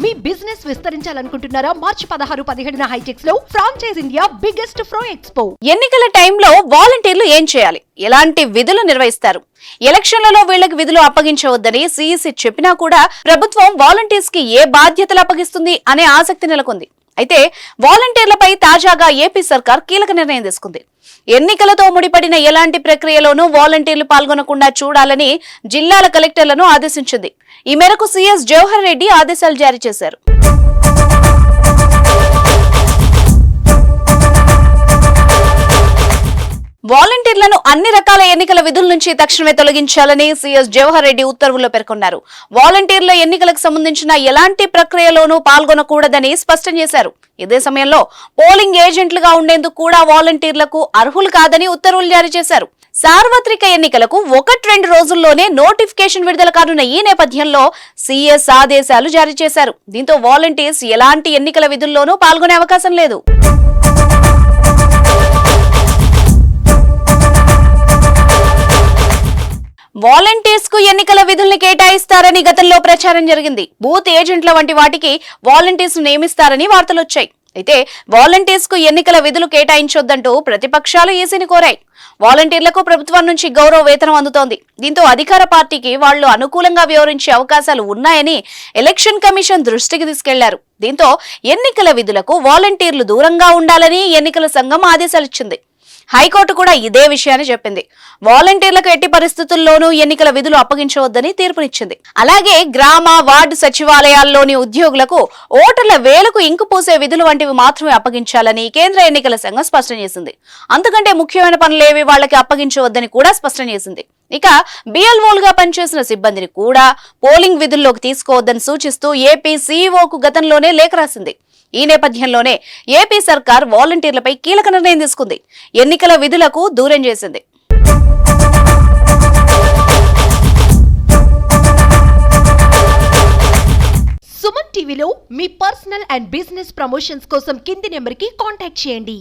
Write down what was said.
మీ business విస్తరించాలనుకుంటున్నారా? మార్చి 16-17 హైటెక్స్ లో franchise India biggest ఫ్రో expo. ఎన్నికల టైంలో వాలంటీర్లు ఏం చేయాలి, ఎలాంటి విధులు నిర్వహిస్తారు? ఎలక్షన్లలో వీళ్లకు విధులు అప్పగించవద్దని సిఇసి చెప్పినా కూడా ప్రభుత్వం వాలంటీర్స్ కి ఏ బాధ్యతలు అప్పగిస్తుంది అనే ఆసక్తి నెలకొంది. అయితే వాలంటీర్లపై తాజాగా ఏపీ సర్కార్ కీలక నిర్ణయం తీసుకుంది. ఎన్నికలతో ముడిపడిన ఎలాంటి ప్రక్రియలోనూ వాలంటీర్లు పాల్గొనకుండా చూడాలని జిల్లాల కలెక్టర్లను ఆదేశించింది. ఈ మేరకు సిఎస్ జవహర్ రెడ్డి ఆదేశాలు జారీ చేశారు. వాలంటీర్లను అన్ని రకాల ఎన్నికల విధుల నుంచి తక్షణమే తొలగించాలని సిఎస్ జవహర్ రెడ్డి ఉత్తర్వుల్లో పేర్కొన్నారు. వాలంటీర్ల ఎన్నికలకు సంబంధించిన ఎలాంటి ప్రక్రియలోనూ పాల్గొనకూడదని స్పష్టం చేశారు. ఇదే సమయంలో పోలింగ్ ఏజెంట్లుగా ఉండేందుకు కూడా వాలంటీర్లకు అర్హులు కాదని ఉత్తర్వులు జారీ చేశారు. సార్వత్రిక ఎన్నికలకు 1-2 రోజుల్లోనే నోటిఫికేషన్ విడుదల కానున్న ఈ నేపథ్యంలో సిఎస్ ఆదేశాలు జారీ చేశారు. దీంతో వాలంటీర్స్ ఎలాంటి ఎన్నికల విధుల్లోనూ పాల్గొనే అవకాశం లేదు. వాలంటీర్స్ కు ఎన్నికల విధుల్ని కేటాయిస్తారని గతంలో ప్రచారం జరిగింది. బూత్ ఏజెంట్ల వంటి వాటికి వాలంటీర్స్ నియమిస్తారని వార్తలొచ్చాయి. అయితే వాలంటీర్స్ కు ఎన్నికల విధులు కేటాయించొద్దంటూ ప్రతిపక్షాలు ఈసీని కోరాయి. వాలంటీర్లకు ప్రభుత్వం నుంచి గౌరవ వేతనం అందుతోంది. దీంతో అధికార పార్టీకి వాళ్లు అనుకూలంగా వ్యవహరించే అవకాశాలు ఉన్నాయని ఎలక్షన్ కమిషన్ దృష్టికి తీసుకెళ్లారు. దీంతో ఎన్నికల విధులకు వాలంటీర్లు దూరంగా ఉండాలని ఎన్నికల సంఘం ఆదేశాలిచ్చింది. హైకోర్టు కూడా ఇదే విషయాన్ని చెప్పింది. వాలంటీర్లకు ఎట్టి పరిస్థితుల్లోనూ ఎన్నికల విధులు అప్పగించవద్దని తీర్పునిచ్చింది. అలాగే గ్రామ వార్డు సచివాలయాల్లోని ఉద్యోగులకు ఓటర్ల వేలకు ఇంకు పోసే విధులు వంటివి మాత్రమే అప్పగించాలని కేంద్ర ఎన్నికల సంఘం స్పష్టం చేసింది. అంతకంటే ముఖ్యమైన పనులేవి వాళ్లకి అప్పగించవద్దని కూడా స్పష్టం చేసింది. ఇక బిఎల్ఓలుగా పనిచేసిన సిబ్బందిని కూడా పోలింగ్ విధుల్లోకి తీసుకోవద్దని సూచిస్తూ ఏపీ సీఈఓకు గతంలోనే లేఖ రాసింది. ఈ నేపథ్యంలోనే ఏపీ సర్కార్ వాలంటీర్లపై కీలక నిర్ణయం తీసుకుంది. ఎన్నికల విధులకు దూరం చేసింది. సుమన్ టీవీలో మీ పర్సనల్ అండ్ బిజినెస్ ప్రమోషన్స్ కోసం కింది నెంబర్కి కాంటాక్ట్ చేయండి.